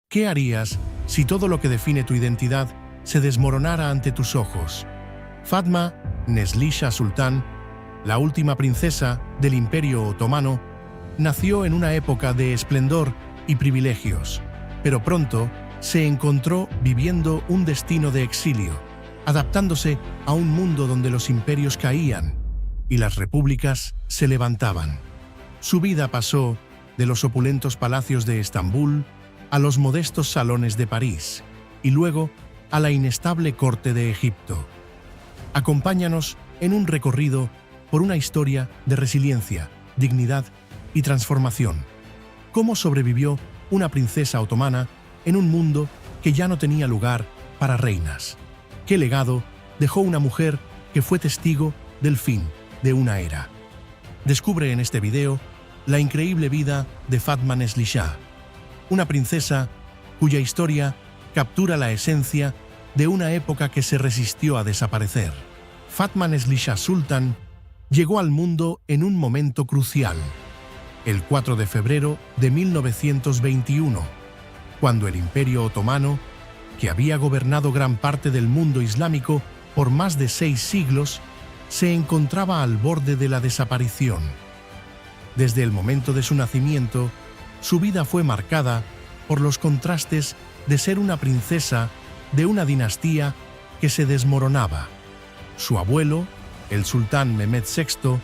¿Qué harías si todo lo que define tu identidad se desmoronara ante tus ojos? Fatma Neslishah Sultan, la última princesa del Imperio Otomano, nació en una época de esplendor y privilegios, pero pronto se encontró viviendo un destino de exilio, adaptándose a un mundo donde los imperios caían y las repúblicas se levantaban. Su vida pasó de los opulentos palacios de Estambul a los modestos salones de París y luego a la inestable corte de Egipto. Acompáñanos en un recorrido por una historia de resiliencia, dignidad y transformación. ¿Cómo sobrevivió una princesa otomana en un mundo que ya no tenía lugar para reinas? ¿Qué legado dejó una mujer que fue testigo del fin de una era? Descubre en este video la increíble vida de Fatma Neslishah, una princesa cuya historia captura la esencia de una época que se resistió a desaparecer. Fatma Neslishah Sultan llegó al mundo en un momento crucial, el 4 de febrero de 1921, cuando el Imperio Otomano, que había gobernado gran parte del mundo islámico por más de 6 siglos, se encontraba al borde de la desaparición. Desde el momento de su nacimiento, su vida fue marcada por los contrastes de ser una princesa de una dinastía que se desmoronaba. Su abuelo, el sultán Mehmed VI,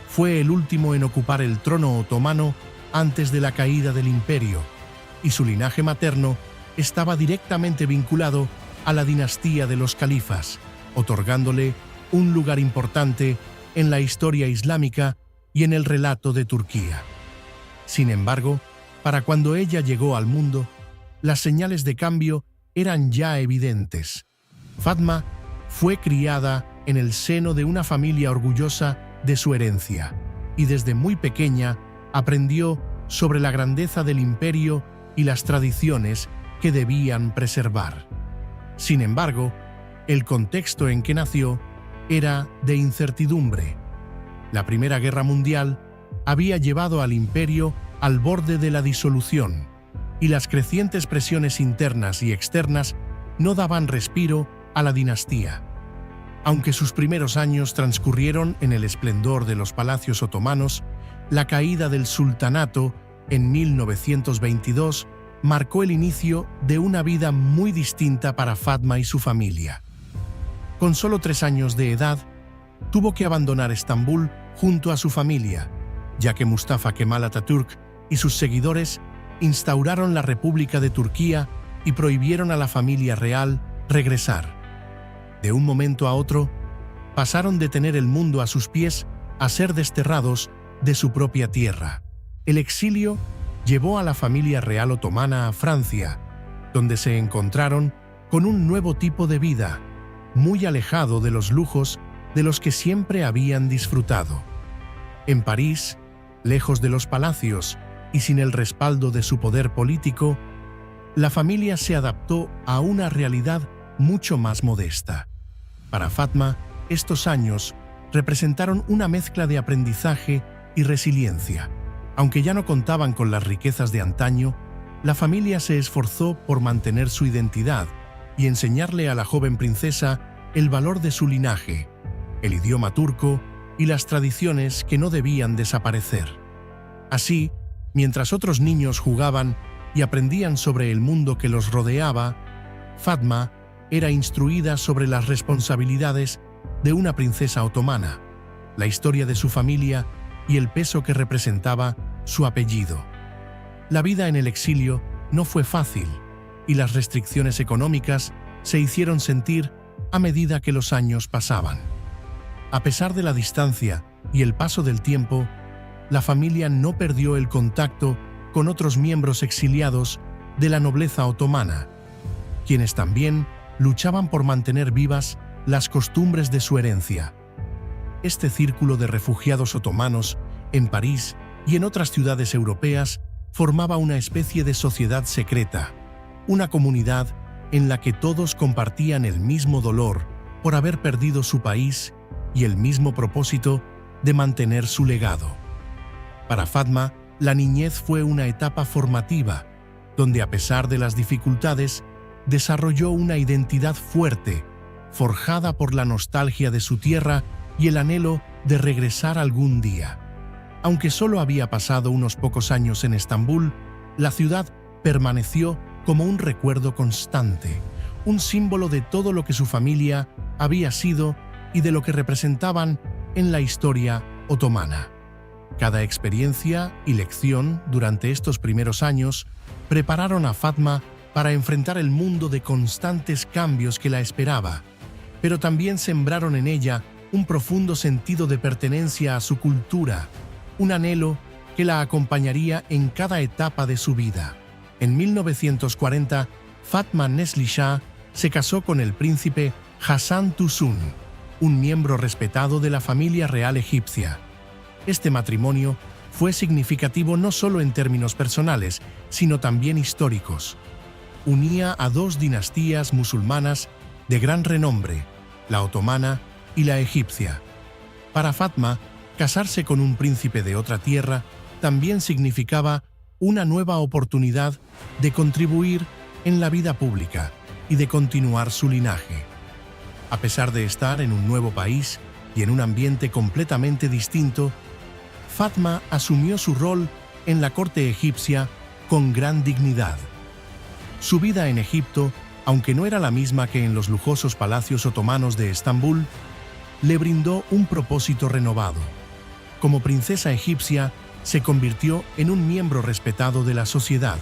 fue el último en ocupar el trono otomano antes de la caída del imperio, y su linaje materno estaba directamente vinculado a la dinastía de los califas, otorgándole un lugar importante en la historia islámica y en el relato de Turquía. Sin embargo, para cuando ella llegó al mundo, las señales de cambio eran ya evidentes. Fatma fue criada en el seno de una familia orgullosa de su herencia, y desde muy pequeña aprendió sobre la grandeza del imperio y las tradiciones que debían preservar. Sin embargo, el contexto en que nació era de incertidumbre. La Primera Guerra Mundial había llevado al imperio al borde de la disolución, y las crecientes presiones internas y externas no daban respiro a la dinastía. Aunque sus primeros años transcurrieron en el esplendor de los palacios otomanos, la caída del sultanato en 1922 marcó el inicio de una vida muy distinta para Fatma y su familia. Con solo 3 años de edad, tuvo que abandonar Estambul junto a su familia, ya que Mustafa Kemal Atatürk y sus seguidores instauraron la República de Turquía y prohibieron a la familia real regresar. De un momento a otro, pasaron de tener el mundo a sus pies a ser desterrados de su propia tierra. El exilio llevó a la familia real otomana a Francia, donde se encontraron con un nuevo tipo de vida, muy alejado de los lujos de los que siempre habían disfrutado. En París, lejos de los palacios y sin el respaldo de su poder político, la familia se adaptó a una realidad mucho más modesta. Para Fatma, estos años representaron una mezcla de aprendizaje y resiliencia. Aunque ya no contaban con las riquezas de antaño, la familia se esforzó por mantener su identidad y enseñarle a la joven princesa el valor de su linaje, el idioma turco y las tradiciones que no debían desaparecer. Así, mientras otros niños jugaban y aprendían sobre el mundo que los rodeaba, Fatma era instruida sobre las responsabilidades de una princesa otomana, la historia de su familia y el peso que representaba su apellido. La vida en el exilio no fue fácil, y las restricciones económicas se hicieron sentir a medida que los años pasaban. A pesar de la distancia y el paso del tiempo, la familia no perdió el contacto con otros miembros exiliados de la nobleza otomana, quienes también luchaban por mantener vivas las costumbres de su herencia. Este círculo de refugiados otomanos en París y en otras ciudades europeas formaba una especie de sociedad secreta, una comunidad en la que todos compartían el mismo dolor por haber perdido su país y el mismo propósito de mantener su legado. Para Fatma, la niñez fue una etapa formativa, donde a pesar de las dificultades, desarrolló una identidad fuerte, forjada por la nostalgia de su tierra y el anhelo de regresar algún día. Aunque solo había pasado unos pocos años en Estambul, la ciudad permaneció como un recuerdo constante, un símbolo de todo lo que su familia había sido y de lo que representaban en la historia otomana. Cada experiencia y lección durante estos primeros años prepararon a Fatma para enfrentar el mundo de constantes cambios que la esperaba, pero también sembraron en ella un profundo sentido de pertenencia a su cultura, un anhelo que la acompañaría en cada etapa de su vida. En 1940, Fatma Neslishah se casó con el príncipe Hassan Toussoun, un miembro respetado de la familia real egipcia. Este matrimonio fue significativo no solo en términos personales, sino también históricos. Unía a dos dinastías musulmanas de gran renombre, la otomana y la egipcia. Para Fatma, casarse con un príncipe de otra tierra también significaba una nueva oportunidad de contribuir en la vida pública y de continuar su linaje. A pesar de estar en un nuevo país y en un ambiente completamente distinto, Fatma asumió su rol en la corte egipcia con gran dignidad. Su vida en Egipto, aunque no era la misma que en los lujosos palacios otomanos de Estambul, le brindó un propósito renovado. Como princesa egipcia, se convirtió en un miembro respetado de la sociedad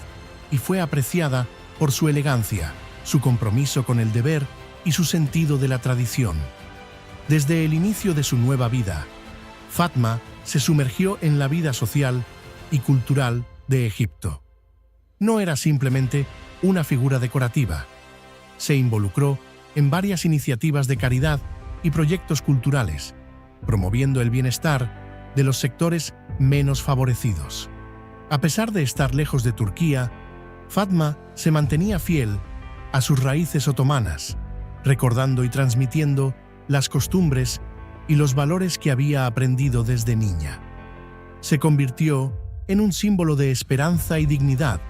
y fue apreciada por su elegancia, su compromiso con el deber y su sentido de la tradición. Desde el inicio de su nueva vida, Fatma se sumergió en la vida social y cultural de Egipto. No era simplemente una figura decorativa. Se involucró en varias iniciativas de caridad y proyectos culturales, promoviendo el bienestar de los sectores menos favorecidos. A pesar de estar lejos de Turquía, Fatma se mantenía fiel a sus raíces otomanas, recordando y transmitiendo las costumbres y los valores que había aprendido desde niña. Se convirtió en un símbolo de esperanza y dignidad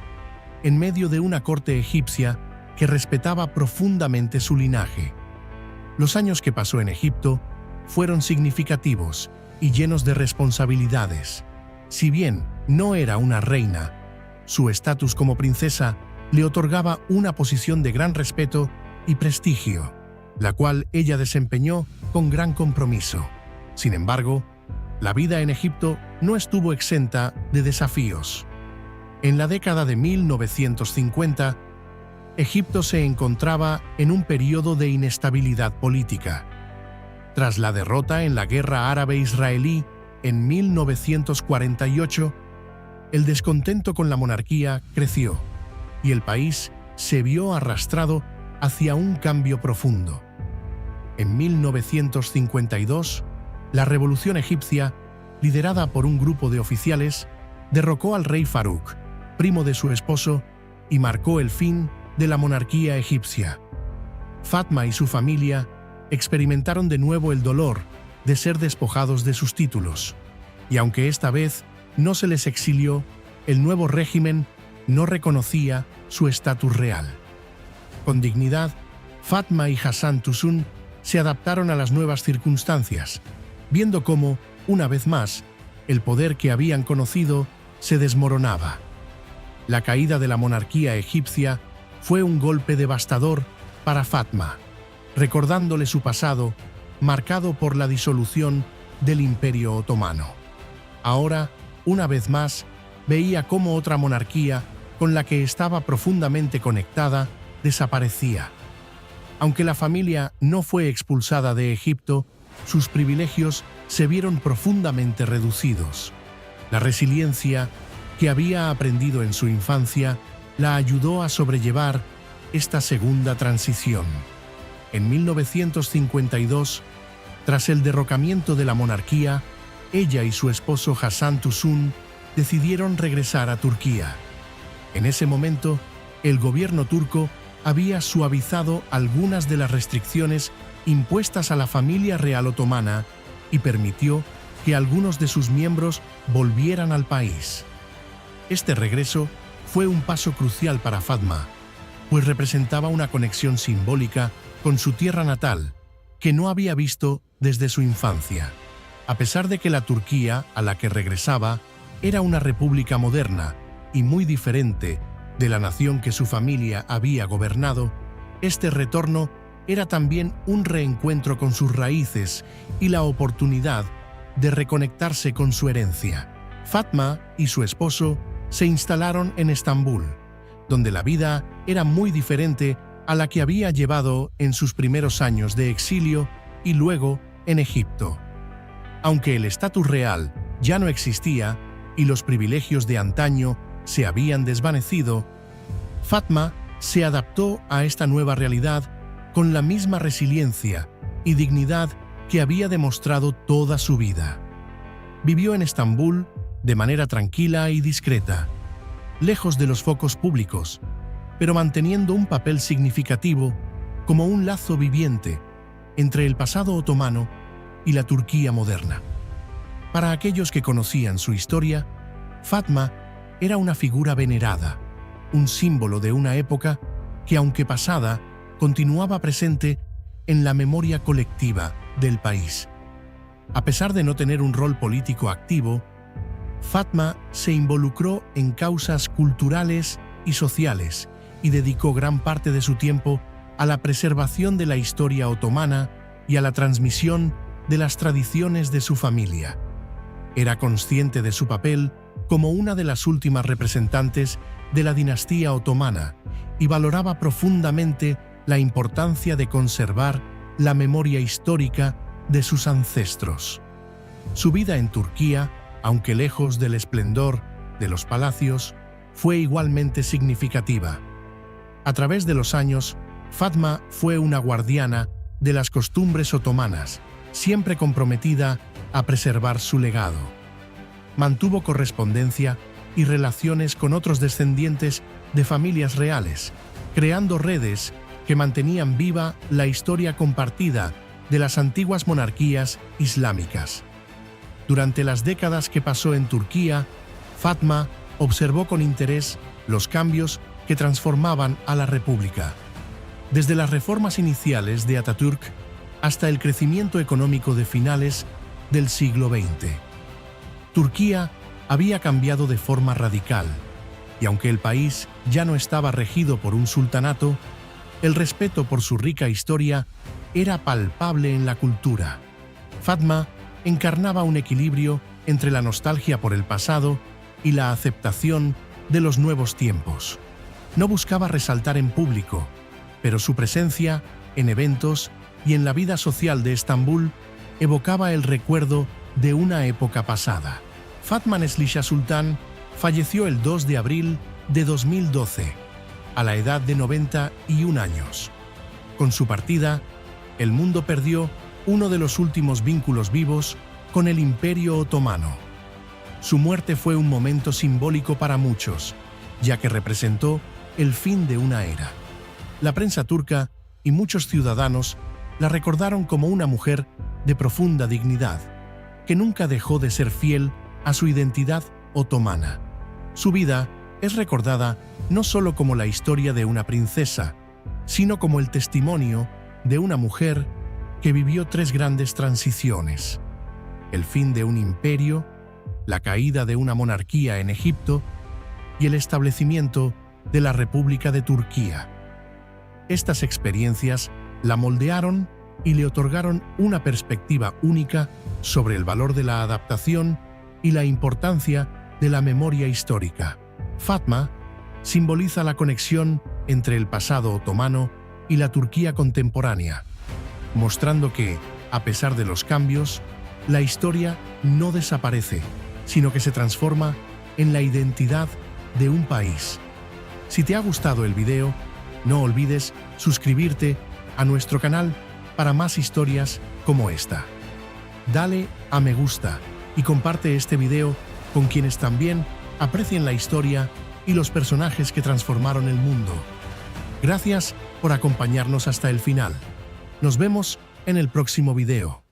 en medio de una corte egipcia que respetaba profundamente su linaje. Los años que pasó en Egipto fueron significativos y llenos de responsabilidades. Si bien no era una reina, su estatus como princesa le otorgaba una posición de gran respeto y prestigio, la cual ella desempeñó con gran compromiso. Sin embargo, la vida en Egipto no estuvo exenta de desafíos. En la década de 1950, Egipto se encontraba en un periodo de inestabilidad política. Tras la derrota en la Guerra Árabe-Israelí en 1948, el descontento con la monarquía creció y el país se vio arrastrado hacia un cambio profundo. En 1952, la revolución egipcia, liderada por un grupo de oficiales, derrocó al rey Farouk, primo de su esposo, y marcó el fin de la monarquía egipcia. Fatma y su familia experimentaron de nuevo el dolor de ser despojados de sus títulos, y aunque esta vez no se les exilió, el nuevo régimen no reconocía su estatus real. Con dignidad, Fatma y Hassan Toussoun se adaptaron a las nuevas circunstancias, viendo cómo, una vez más, el poder que habían conocido se desmoronaba. La caída de la monarquía egipcia fue un golpe devastador para Fatma, recordándole su pasado, marcado por la disolución del Imperio Otomano. Ahora, una vez más, veía cómo otra monarquía, con la que estaba profundamente conectada, desaparecía. Aunque la familia no fue expulsada de Egipto, sus privilegios se vieron profundamente reducidos. La resiliencia que había aprendido en su infancia la ayudó a sobrellevar esta segunda transición. En 1952, tras el derrocamiento de la monarquía, ella y su esposo Hassan Toussoun decidieron regresar a Turquía. En ese momento, el gobierno turco había suavizado algunas de las restricciones impuestas a la familia real otomana y permitió que algunos de sus miembros volvieran al país. Este regreso fue un paso crucial para Fatma, pues representaba una conexión simbólica con su tierra natal, que no había visto desde su infancia. A pesar de que la Turquía a la que regresaba era una república moderna y muy diferente de la nación que su familia había gobernado, este retorno era también un reencuentro con sus raíces y la oportunidad de reconectarse con su herencia. Fatma y su esposo se instalaron en Estambul, donde la vida era muy diferente a la que había llevado en sus primeros años de exilio y luego en Egipto. Aunque el estatus real ya no existía y los privilegios de antaño se habían desvanecido, Fatma se adaptó a esta nueva realidad con la misma resiliencia y dignidad que había demostrado toda su vida. Vivió en Estambul de manera tranquila y discreta, lejos de los focos públicos, pero manteniendo un papel significativo como un lazo viviente entre el pasado otomano y la Turquía moderna. Para aquellos que conocían su historia, Fatma era una figura venerada, un símbolo de una época que, aunque pasada, continuaba presente en la memoria colectiva del país. A pesar de no tener un rol político activo, Fatma se involucró en causas culturales y sociales y dedicó gran parte de su tiempo a la preservación de la historia otomana y a la transmisión de las tradiciones de su familia. Era consciente de su papel como una de las últimas representantes de la dinastía otomana y valoraba profundamente la importancia de conservar la memoria histórica de sus ancestros. Su vida en Turquía, aunque lejos del esplendor de los palacios, fue igualmente significativa. A través de los años, Fatma fue una guardiana de las costumbres otomanas, siempre comprometida a preservar su legado. Mantuvo correspondencia y relaciones con otros descendientes de familias reales, creando redes que mantenían viva la historia compartida de las antiguas monarquías islámicas. Durante las décadas que pasó en Turquía, Fatma observó con interés los cambios que transformaban a la república. Desde las reformas iniciales de Atatürk hasta el crecimiento económico de finales del siglo XX. Turquía había cambiado de forma radical, y aunque el país ya no estaba regido por un sultanato, el respeto por su rica historia era palpable en la cultura. Fatma encarnaba un equilibrio entre la nostalgia por el pasado y la aceptación de los nuevos tiempos. No buscaba resaltar en público, pero su presencia en eventos y en la vida social de Estambul evocaba el recuerdo de una época pasada. Fatma Neslishah Sultan falleció el 2 de abril de 2012, a la edad de 91 años. Con su partida, el mundo perdió uno de los últimos vínculos vivos con el Imperio Otomano. Su muerte fue un momento simbólico para muchos, ya que representó el fin de una era. La prensa turca y muchos ciudadanos la recordaron como una mujer de profunda dignidad, que nunca dejó de ser fiel a su identidad otomana. Su vida es recordada no solo como la historia de una princesa, sino como el testimonio de una mujer que vivió tres grandes transiciones: el fin de un imperio, la caída de una monarquía en Egipto y el establecimiento de la República de Turquía. Estas experiencias la moldearon y le otorgaron una perspectiva única sobre el valor de la adaptación y la importancia de la memoria histórica. Fatma simboliza la conexión entre el pasado otomano y la Turquía contemporánea, mostrando que, a pesar de los cambios, la historia no desaparece, sino que se transforma en la identidad de un país. Si te ha gustado el video, no olvides suscribirte a nuestro canal para más historias como esta. Dale a me gusta y comparte este video con quienes también aprecien la historia y los personajes que transformaron el mundo. Gracias por acompañarnos hasta el final. Nos vemos en el próximo video.